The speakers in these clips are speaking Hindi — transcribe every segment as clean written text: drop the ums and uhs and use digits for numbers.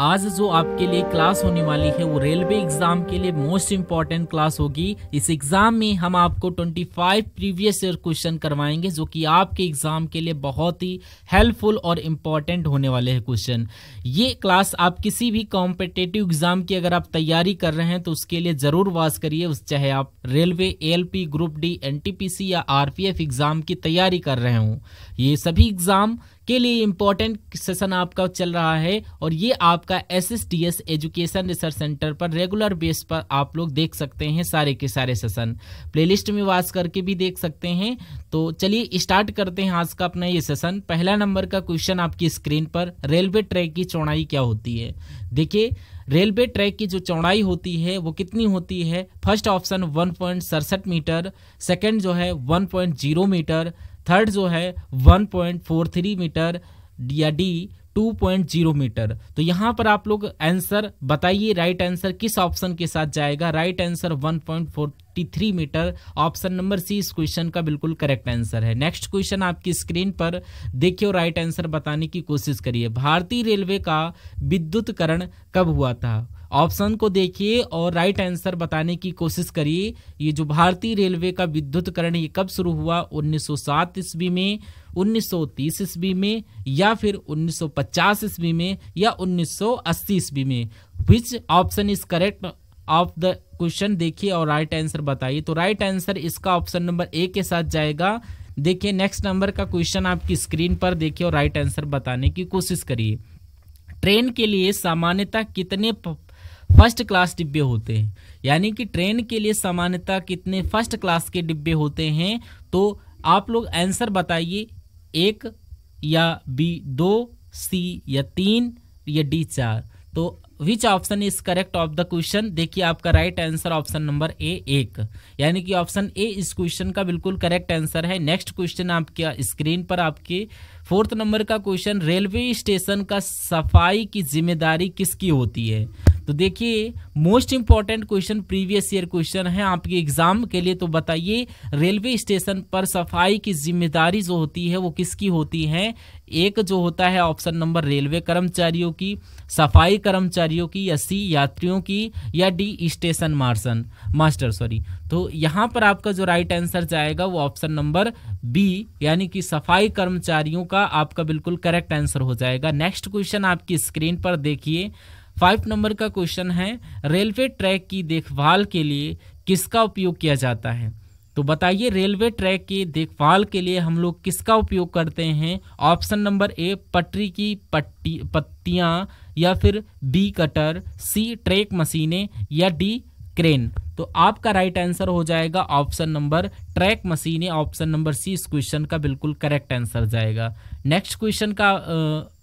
आज जो आपके लिए क्लास होने वाली है वो रेलवे एग्जाम के लिए मोस्ट इम्पॉर्टेंट क्लास होगी। इस एग्जाम में हम आपको 25 प्रीवियस ईयर क्वेश्चन करवाएंगे जो कि आपके एग्जाम के लिए बहुत ही हेल्पफुल और इम्पॉर्टेंट होने वाले हैं क्वेश्चन। ये क्लास आप किसी भी कॉम्पिटिटिव एग्जाम की अगर आप तैयारी कर रहे हैं तो उसके लिए जरूर वॉच करिए। चाहे आप railway, ALP, group D, NTPC या RPF एग्जाम की तैयारी कर रहे हों, ये सभी एग्जाम के लिए इम्पोर्टेंट सेशन आपका चल रहा है। और ये आपका SSTS एजुकेशन रिसर्च सेंटर पर रेगुलर बेस पर आप लोग देख सकते हैं सारे के सारे सेशन, प्लेलिस्ट में वॉच करके भी देख सकते हैं। तो चलिए स्टार्ट करते हैं आज का अपना ये सेशन। पहला नंबर का क्वेश्चन आपकी स्क्रीन पर, रेलवे ट्रैक की चौड़ाई क्या होती है? देखिए, रेलवे ट्रैक की जो चौड़ाई होती है वो कितनी होती है? फर्स्ट ऑप्शन 1.67 मीटर, सेकंड जो है 1.0 मीटर, थर्ड जो है 1.43 मीटर या डी 2.0 मीटर। तो यहाँ पर आप लोग आंसर बताइए, राइट आंसर किस ऑप्शन के साथ जाएगा? Right answer 1.43 meter, option number c इस क्वेश्चन का बिल्कुल करेक्ट आंसर है। नेक्स्ट क्वेश्चन आपकी स्क्रीन पर देखिए और राइट आंसर बताने की कोशिश करिए। भारतीय रेलवे का विद्युतीकरण कब हुआ था? ऑप्शन को देखिए और राइट आंसर बताने की कोशिश करिए। ये जो भारतीय रेलवे का विद्युतीकरण ये कब शुरू हुआ? 1907 ईस्वी में, 1930 ईस्वी में, या फिर 1950 ईस्वी में, या 1980 ईस्वी में? Which option is correct of the question? देखिए और राइट आंसर बताइए। तो राइट आंसर इसका ऑप्शन नंबर ए के साथ जाएगा। देखिए नेक्स्ट नंबर का क्वेश्चन आपकी स्क्रीन पर देखिए और राइट आंसर बताने की कोशिश करिए। ट्रेन के लिए सामान्यतः कितने फर्स्ट क्लास डिब्बे होते हैं? यानी कि ट्रेन के लिए सामान्यतः कितने फर्स्ट क्लास के डिब्बे होते हैं? तो आप लोग आंसर बताइए, 1 या बी 2, सी या 3 या डी 4। तो which option is correct of the question? देखिए आपका राइट आंसर ऑप्शन नंबर ए 1, यानी कि ऑप्शन ए इस क्वेश्चन का बिल्कुल करेक्ट आंसर है। नेक्स्ट क्वेश्चन आपके स्क्रीन पर आपके 4th नंबर का क्वेश्चन, रेलवे स्टेशन का सफाई की जिम्मेदारी किसकी होती है? तो देखिए most important question, previous year question है आपके एग्जाम के लिए। तो बताइए रेलवे स्टेशन पर सफाई की जिम्मेदारी जो होती है वो किसकी होती है? एक जो होता है ऑप्शन नंबर रेलवे कर्मचारियों की, सफाई कर्मचारियों की, या सी यात्रियों की, या डी स्टेशन मास्टर सॉरी। तो यहाँ पर आपका जो राइट आंसर जाएगा वो ऑप्शन नंबर बी, यानी कि सफाई कर्मचारियों का आपका बिल्कुल करेक्ट आंसर हो जाएगा। नेक्स्ट क्वेश्चन आपकी स्क्रीन पर देखिए, 5 नंबर का क्वेश्चन है, रेलवे ट्रैक की देखभाल के लिए किसका उपयोग किया जाता है? तो बताइए रेलवे ट्रैक की देखभाल के लिए हम लोग किसका उपयोग करते हैं? ऑप्शन नंबर ए पटरी की पत्तियां, या फिर बी कटर, सी ट्रैक मशीनें, या डी क्रेन। तो आपका राइट आंसर हो जाएगा ऑप्शन नंबर ट्रैक मशीनें, ऑप्शन नंबर सी इस क्वेश्चन का बिल्कुल करेक्ट आंसर जाएगा। नेक्स्ट क्वेश्चन का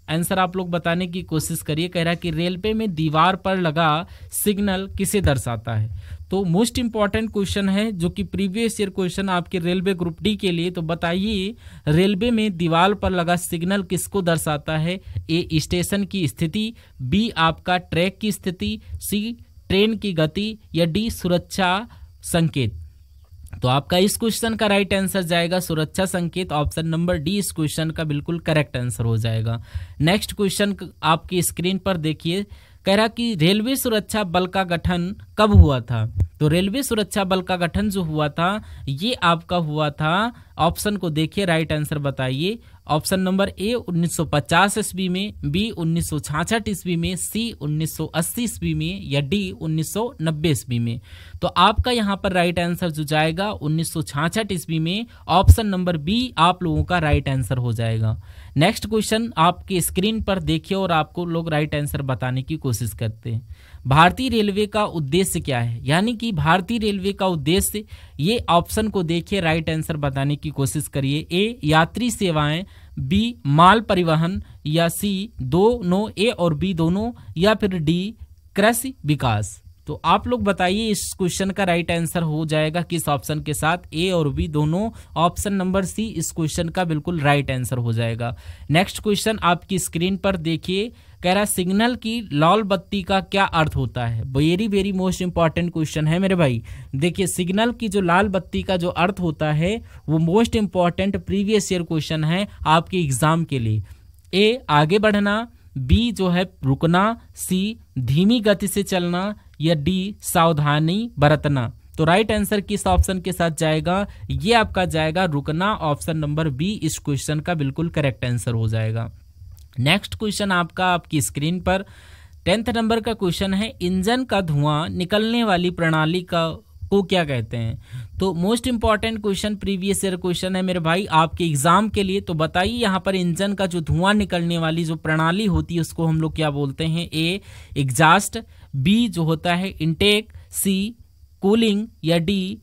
आंसर आप लोग बताने की कोशिश करिए। कह रहा है कि रेलवे में दीवार पर लगा सिग्नल किसे दर्शाता है? तो मोस्ट इंपॉर्टेंट क्वेश्चन है जो कि प्रीवियस ईयर क्वेश्चन आपके रेलवे ग्रुप डी के लिए। तो बताइए रेलवे में दीवार पर लगा सिग्नल किसको दर्शाता है? ए स्टेशन की स्थिति, बी आपका ट्रैक की स्थिति, सी ट्रेन की गति, या डी सुरक्षा संकेत। तो आपका इस क्वेश्चन का राइट आंसर जाएगा सुरक्षा संकेत, ऑप्शन नंबर डी इस क्वेश्चन का बिल्कुल करेक्ट आंसर हो जाएगा। नेक्स्ट क्वेश्चन आपकी स्क्रीन पर देखिए, कह रहा कि रेलवे सुरक्षा बल का गठन कब हुआ था? तो रेलवे सुरक्षा बल का गठन जो हुआ था ये आपका हुआ था, ऑप्शन को देखिए राइट आंसर बताइए। ऑप्शन नंबर ए 1950 ईस्वी में, बी 1966 ईस्वी में, सी 1980 ईस्वी में, या डी 1990 ईस्वी में। तो आपका यहाँ पर राइट आंसर जो जाएगा 1966 ईस्वी में, ऑप्शन नंबर बी आप लोगों का राइट आंसर हो जाएगा। नेक्स्ट क्वेश्चन आपके स्क्रीन पर देखिए और आपको लोग राइट आंसर बताने की कोशिश करते हैं। भारतीय रेलवे का उद्देश्य क्या है? यानी कि भारतीय रेलवे का उद्देश्य, ये ऑप्शन को देखिए राइट आंसर बताने की कोशिश करिए। ए यात्री सेवाएं, बी माल परिवहन, या सी दोनों, ए और बी दोनों, या फिर डी कृषि विकास। तो आप लोग बताइए इस क्वेश्चन का राइट आंसर हो जाएगा किस ऑप्शन के साथ? ए और बी दोनों, ऑप्शन नंबर सी इस क्वेश्चन का बिल्कुल राइट आंसर हो जाएगा। नेक्स्ट क्वेश्चन आपकी स्क्रीन पर देखिए, कह रहा सिग्नल की लाल बत्ती का क्या अर्थ होता है? Very very most important question है मेरे भाई। देखिए सिग्नल की जो लाल बत्ती का जो अर्थ होता है वो most important previous year question है आपके एग्जाम के लिए। ए आगे बढ़ना, बी जो है रुकना, सी धीमी गति से चलना, या डी सावधानी बरतना। तो राइट आंसर किस ऑप्शन के साथ जाएगा? ये आपका जाएगा रुकना। ऑप्शन नंबर बी इस क्वेश्चन का बिल्कुल करेक्ट आंसर हो जाएगा। नेक्स्ट क्वेश्चन आपका आपकी स्क्रीन पर 10th नंबर का क्वेश्चन है, इंजन का धुआं निकलने वाली प्रणाली को क्या कहते हैं? तो most important question, previous year question है मेरे भाई आपके एग्जाम के लिए। तो बताइए यहाँ पर इंजन का जो धुआं निकलने वाली जो प्रणाली होती है उसको हम लोग क्या बोलते हैं? ए एग्जॉस्ट, बी जो होता है इनटेक, सी कूलिंग, या डी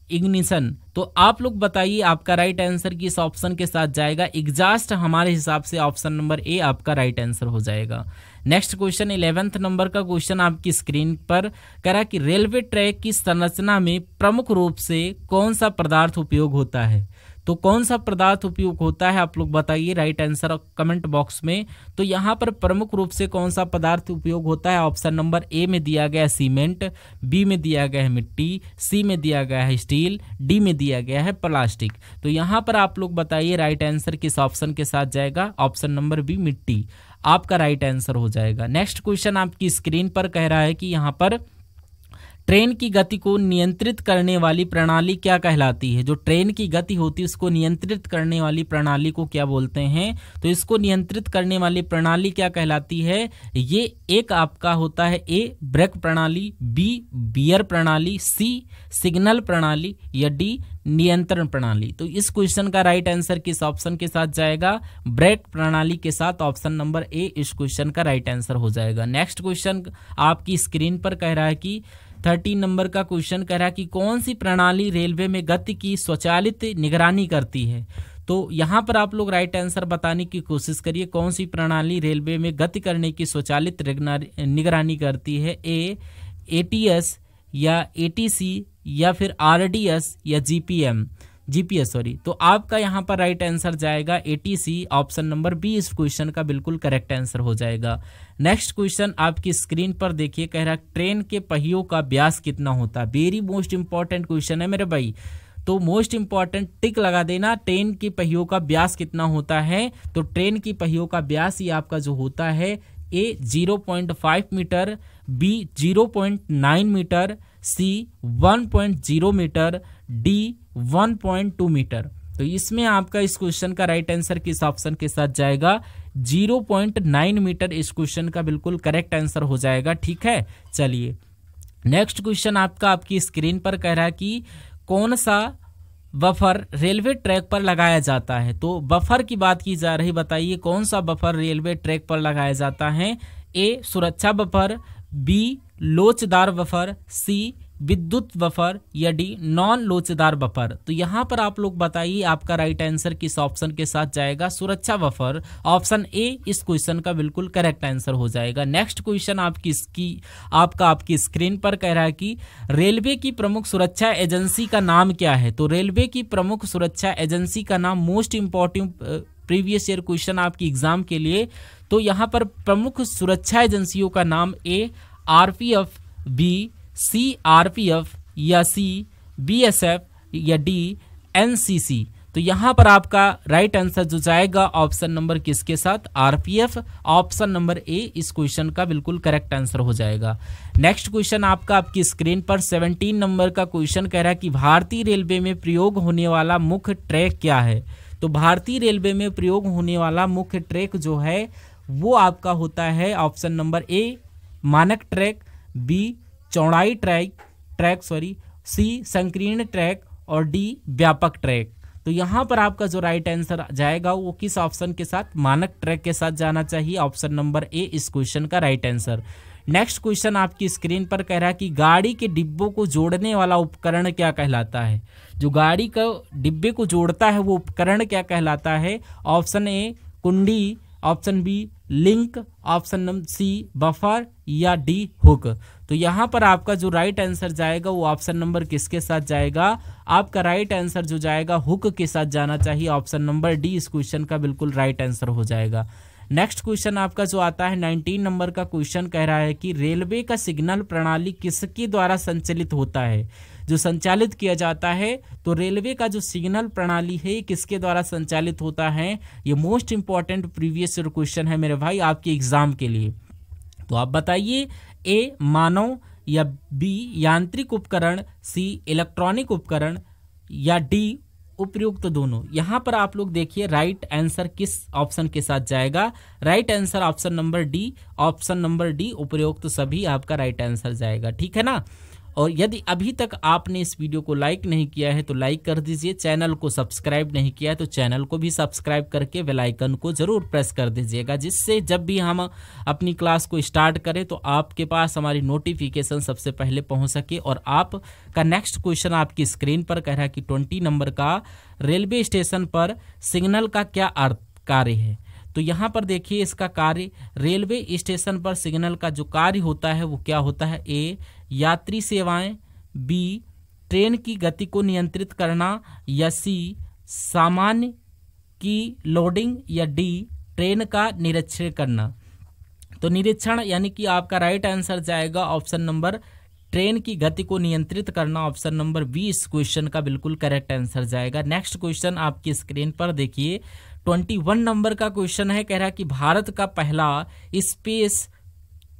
इग्निशन। तो आप लोग बताइए आपका राइट आंसर किस ऑप्शन के साथ जाएगा? एग्जॉस्ट हमारे हिसाब से ऑप्शन नंबर ए आपका राइट आंसर हो जाएगा। नेक्स्ट क्वेश्चन 11th नंबर का क्वेश्चन आपकी स्क्रीन पर कह रहा है कि रेलवे ट्रैक की संरचना में प्रमुख रूप से कौन सा पदार्थ उपयोग होता है? तो कौन सा पदार्थ उपयोग होता है आप लोग बताइए राइट आंसर कमेंट बॉक्स में। तो यहाँ पर प्रमुख रूप से कौन सा पदार्थ उपयोग होता है? ऑप्शन नंबर ए में दिया गया है सीमेंट, बी में दिया गया है मिट्टी, सी में दिया गया है स्टील, डी में दिया गया है प्लास्टिक। तो यहाँ पर आप लोग बताइए राइट आंसर किस ऑप्शन के साथ जाएगा? ऑप्शन नंबर बी मिट्टी आपका राइट आंसर हो जाएगा। नेक्स्ट क्वेश्चन आपकी स्क्रीन पर कह रहा है कि यहाँ पर ट्रेन की गति को नियंत्रित करने वाली प्रणाली क्या कहलाती है? जो ट्रेन की गति होती है उसको नियंत्रित करने वाली प्रणाली को क्या बोलते हैं? तो इसको नियंत्रित करने वाली प्रणाली क्या कहलाती है? ये एक आपका होता है ए ब्रेक प्रणाली, बी गियर प्रणाली, सी सिग्नल प्रणाली, या डी नियंत्रण प्रणाली। तो इस क्वेश्चन का राइट आंसर किस ऑप्शन के साथ जाएगा? ब्रेक प्रणाली के साथ। ऑप्शन नंबर ए इस क्वेश्चन का राइट आंसर हो जाएगा। नेक्स्ट क्वेश्चन आपकी स्क्रीन पर कह रहा है कि 13 नंबर का क्वेश्चन कह रहा है कि कौन सी प्रणाली रेलवे में गति की स्वचालित निगरानी करती है? तो यहाँ पर आप लोग राइट आंसर बताने की कोशिश करिए, कौन सी प्रणाली रेलवे में गति करने की स्वचालित निगरानी करती है? ए एटीएस, या एटीसी, या फिर आरडीएस, या जीपीएस सॉरी। तो आपका यहाँ पर राइट आंसर जाएगा एटीसी। ऑप्शन नंबर बी इस क्वेश्चन का बिल्कुल करेक्ट आंसर हो जाएगा। नेक्स्ट क्वेश्चन आपकी स्क्रीन पर देखिए, कह रहा है ट्रेन के पहियों का व्यास कितना होता है? वेरी मोस्ट इंपॉर्टेंट क्वेश्चन है मेरे भाई, तो मोस्ट इंपॉर्टेंट टिक लगा देना। ट्रेन की पहियों का व्यास कितना होता है? तो ट्रेन की पहियों का व्यास ही आपका जो होता है ए 0.5 मीटर, बी 0.9 मीटर, सी 1.0 मीटर, डी 1.2 मीटर। तो इसमें आपका इस क्वेश्चन का राइट आंसर किस ऑप्शन के साथ जाएगा? 0.9 मीटर इस क्वेश्चन का बिल्कुल करेक्ट आंसर हो जाएगा। ठीक है, चलिए नेक्स्ट क्वेश्चन आपका आपकी स्क्रीन पर कह रहा है कि कौन सा बफर रेलवे ट्रैक पर लगाया जाता है? तो बफर की बात की जा रही, बताइए कौन सा बफर रेलवे ट्रैक पर लगाया जाता है? ए सुरक्षा बफर, बी लोचदार बफर, सी विद्युत बफर, या डी नॉन लोचदार बफर। तो यहाँ पर आप लोग बताइए आपका राइट आंसर किस ऑप्शन के साथ जाएगा? सुरक्षा बफर। ऑप्शन ए इस क्वेश्चन का बिल्कुल करेक्ट आंसर हो जाएगा। नेक्स्ट क्वेश्चन आपकी स्क्रीन पर कह रहा है कि रेलवे की प्रमुख सुरक्षा एजेंसी का नाम क्या है? तो रेलवे की प्रमुख सुरक्षा एजेंसी का नाम, most important previous year question आपकी एग्जाम के लिए। तो यहाँ पर प्रमुख सुरक्षा एजेंसियों का नाम ए आरपीएफ, बी सीआरपीएफ, या सी बीएसएफ, या डी एनसीसी। तो यहाँ पर आपका राइट आंसर जो जाएगा ऑप्शन नंबर किसके साथ? आरपीएफ। ऑप्शन नंबर ए इस क्वेश्चन का बिल्कुल करेक्ट आंसर हो जाएगा। नेक्स्ट क्वेश्चन आपकी स्क्रीन पर 17 नंबर का क्वेश्चन कह रहा है कि भारतीय रेलवे में प्रयोग होने वाला मुख्य ट्रैक क्या है? तो भारतीय रेलवे में प्रयोग होने वाला मुख्य ट्रैक जो है वो आपका होता है ऑप्शन नंबर ए मानक ट्रैक, बी चौड़ाई ट्रैक, सी संकीर्ण ट्रैक, और डी व्यापक ट्रैक। तो यहाँ पर आपका जो राइट आंसर जाएगा वो किस ऑप्शन के साथ? मानक ट्रैक के साथ जाना चाहिए। ऑप्शन नंबर ए इस क्वेश्चन का राइट आंसर। नेक्स्ट क्वेश्चन आपकी स्क्रीन पर कह रहा है कि गाड़ी के डिब्बों को जोड़ने वाला उपकरण क्या कहलाता है? जो गाड़ी का डिब्बे को जोड़ता है वो उपकरण क्या कहलाता है? ऑप्शन ए कुंडी, option b link, option number c buffer, या डी हुक। तो यहाँ पर आपका जो राइट आंसर जाएगा वो ऑप्शन नंबर किसके साथ जाएगा? आपका राइट आंसर जो जाएगा हुक के साथ जाना चाहिए। ऑप्शन नंबर डी इस क्वेश्चन का बिल्कुल राइट आंसर हो जाएगा। नेक्स्ट क्वेश्चन आपका जो आता है 19 नंबर का क्वेश्चन कह रहा है कि रेलवे का सिग्नल प्रणाली किसके द्वारा संचालित होता है? जो संचालित किया जाता है। तो रेलवे का जो सिग्नल प्रणाली है ये किसके द्वारा संचालित होता है? ये most important previous year question है मेरे भाई आपके एग्जाम के लिए। तो आप बताइए, ए मानव या बी यांत्रिक उपकरण, सी इलेक्ट्रॉनिक उपकरण या डी उपयुक्त दोनों। यहां पर आप लोग देखिए राइट आंसर किस ऑप्शन के साथ जाएगा। Right answer option number D, option number D उपयुक्त सभी आपका राइट आंसर जाएगा, ठीक है ना। और यदि अभी तक आपने इस वीडियो को लाइक नहीं किया है तो लाइक कर दीजिए, चैनल को सब्सक्राइब नहीं किया है तो चैनल को भी सब्सक्राइब करके बेल आइकन को जरूर प्रेस कर दीजिएगा, जिससे जब भी हम अपनी क्लास को स्टार्ट करें तो आपके पास हमारी नोटिफिकेशन सबसे पहले पहुंच सके। और आपका नेक्स्ट क्वेश्चन आपकी स्क्रीन पर कह रहा है कि 20 नंबर का, रेलवे स्टेशन पर सिग्नल का क्या अर्थ कार्य है। तो यहाँ पर देखिए इसका कार्य, रेलवे स्टेशन पर सिग्नल का जो कार्य होता है वो क्या होता है? ए यात्री सेवाएं, बी ट्रेन की गति को नियंत्रित करना, या सी सामान्य की लोडिंग, या डी ट्रेन का निरीक्षण करना। तो निरीक्षण यानी कि आपका राइट आंसर जाएगा ऑप्शन नंबर ट्रेन की गति को नियंत्रित करना, ऑप्शन नंबर बी इस क्वेश्चन का बिल्कुल करेक्ट आंसर जाएगा। नेक्स्ट क्वेश्चन आपकी स्क्रीन पर देखिए 21 नंबर का क्वेश्चन है, कह रहा है कि भारत का पहला स्पेस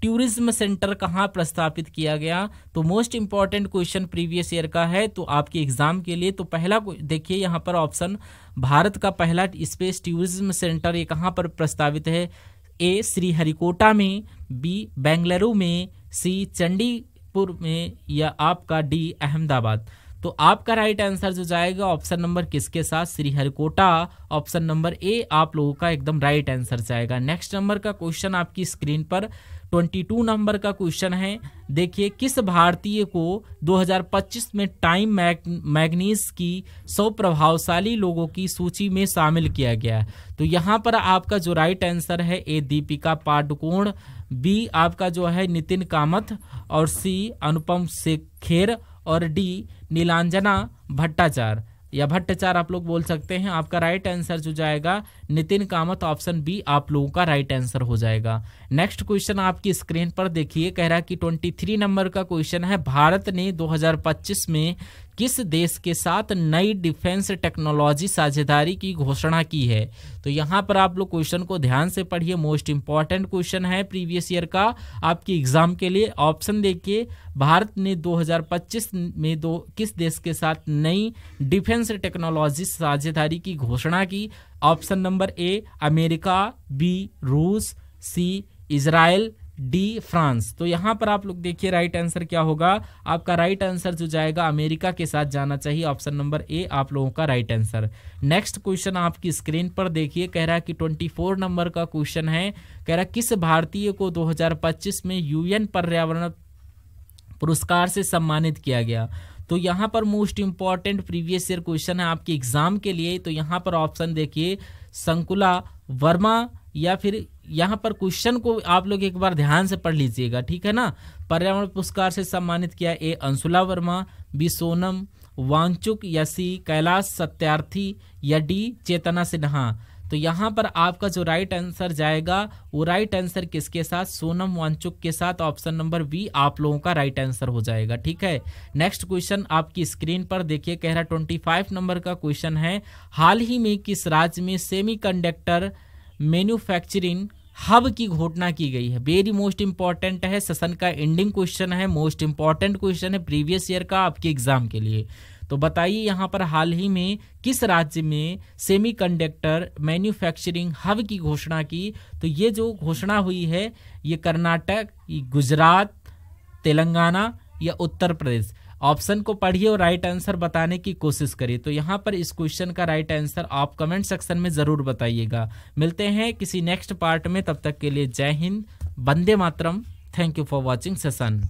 टूरिज्म सेंटर कहाँ प्रस्तापित किया गया। तो most important question previous year का है तो आपके एग्जाम के लिए। तो पहला देखिए यहाँ पर ऑप्शन, भारत का पहला स्पेस टूरिज्म सेंटर ये कहाँ पर प्रस्तावित है? ए श्रीहरिकोटा में, बी बेंगलुरु में, सी चंडीपुर में, या आपका डी अहमदाबाद। तो आपका राइट आंसर जो जाएगा ऑप्शन नंबर किसके साथ? श्रीहरिकोटा, ऑप्शन नंबर ए आप लोगों का एकदम राइट आंसर जाएगा। नेक्स्ट नंबर का क्वेश्चन आपकी स्क्रीन पर 22 नंबर का क्वेश्चन है, देखिए किस भारतीय को 2025 में टाइम मैगजीन की 100 प्रभावशाली लोगों की सूची में शामिल किया गया है। तो यहाँ पर आपका जो राइट आंसर है ए दीपिका पादुकोण, बी आपका जो है नितिन कामथ, और सी अनुपम खेर, और डी नीलांजना भट्टाचार्य या भट्टाचार्य आप लोग बोल सकते हैं। आपका राइट आंसर जो जाएगा नितिन कामत, ऑप्शन बी आप लोगों का राइट आंसर हो जाएगा। नेक्स्ट क्वेश्चन आपकी स्क्रीन पर देखिए, कह रहा है कि 23 नंबर का क्वेश्चन है, भारत ने 2025 में किस देश के साथ नई डिफेंस टेक्नोलॉजी साझेदारी की घोषणा की है। तो यहाँ पर आप लोग क्वेश्चन को ध्यान से पढ़िए, मोस्ट इंपॉर्टेंट क्वेश्चन है प्रीवियस ईयर का आपके एग्जाम के लिए। ऑप्शन देखिए, भारत ने 2025 में किस देश के साथ नई डिफेंस टेक्नोलॉजी साझेदारी की घोषणा की। Option number a America, b रूस, सी इजराइल, डी फ्रांस। तो यहाँ पर आप लोग देखिए राइट आंसर क्या होगा। आपका राइट आंसर जो जाएगा अमेरिका के साथ जाना चाहिए, ऑप्शन नंबर ए आप लोगों का राइट आंसर। नेक्स्ट क्वेश्चन आपकी स्क्रीन पर देखिए, कह रहा है कि 24 नंबर का क्वेश्चन है, कह रहा है किस भारतीय को 2025 में यूएन पर्यावरण पुरस्कार से सम्मानित किया गया। तो यहाँ पर most important previous year question है आपके एग्जाम के लिए। तो यहाँ पर ऑप्शन देखिए संकुला वर्मा, या फिर यहाँ पर क्वेश्चन को आप लोग एक बार ध्यान से पढ़ लीजिएगा, ठीक है ना। पर्यावरण पुरस्कार से सम्मानित किया, ए अंशुला वर्मा, बी सोनम वांगचुक, या सी कैलाश सत्यार्थी, या डी चेतना सिन्हा। तो यहाँ पर आपका जो राइट आंसर जाएगा वो राइट आंसर किसके साथ? सोनम वांगचुक के साथ, ऑप्शन नंबर बी आप लोगों का राइट आंसर हो जाएगा, ठीक है। नेक्स्ट क्वेश्चन आपकी स्क्रीन पर देखिए, कह रहा 25 नंबर का क्वेश्चन है, हाल ही में किस राज्य में सेमीकंडक्टर मैन्युफैक्चरिंग हब की घोषणा की गई है। वेरी मोस्ट इंपॉर्टेंट है, सेशन का एंडिंग क्वेश्चन है, मोस्ट इंपॉर्टेंट क्वेश्चन है प्रीवियस ईयर का आपके एग्जाम के लिए। तो बताइए यहाँ पर हाल ही में किस राज्य में सेमीकंडक्टर मैन्युफैक्चरिंग हब की घोषणा की। तो ये जो घोषणा हुई है ये कर्नाटक, गुजरात, तेलंगाना या उत्तर प्रदेश। ऑप्शन को पढ़िए और राइट आंसर बताने की कोशिश करिए। तो यहाँ पर इस क्वेश्चन का राइट आंसर आप कमेंट सेक्शन में जरूर बताइएगा। मिलते हैं किसी नेक्स्ट पार्ट में, तब तक के लिए जय हिंद, वंदे मातरम। Thank you for watching session.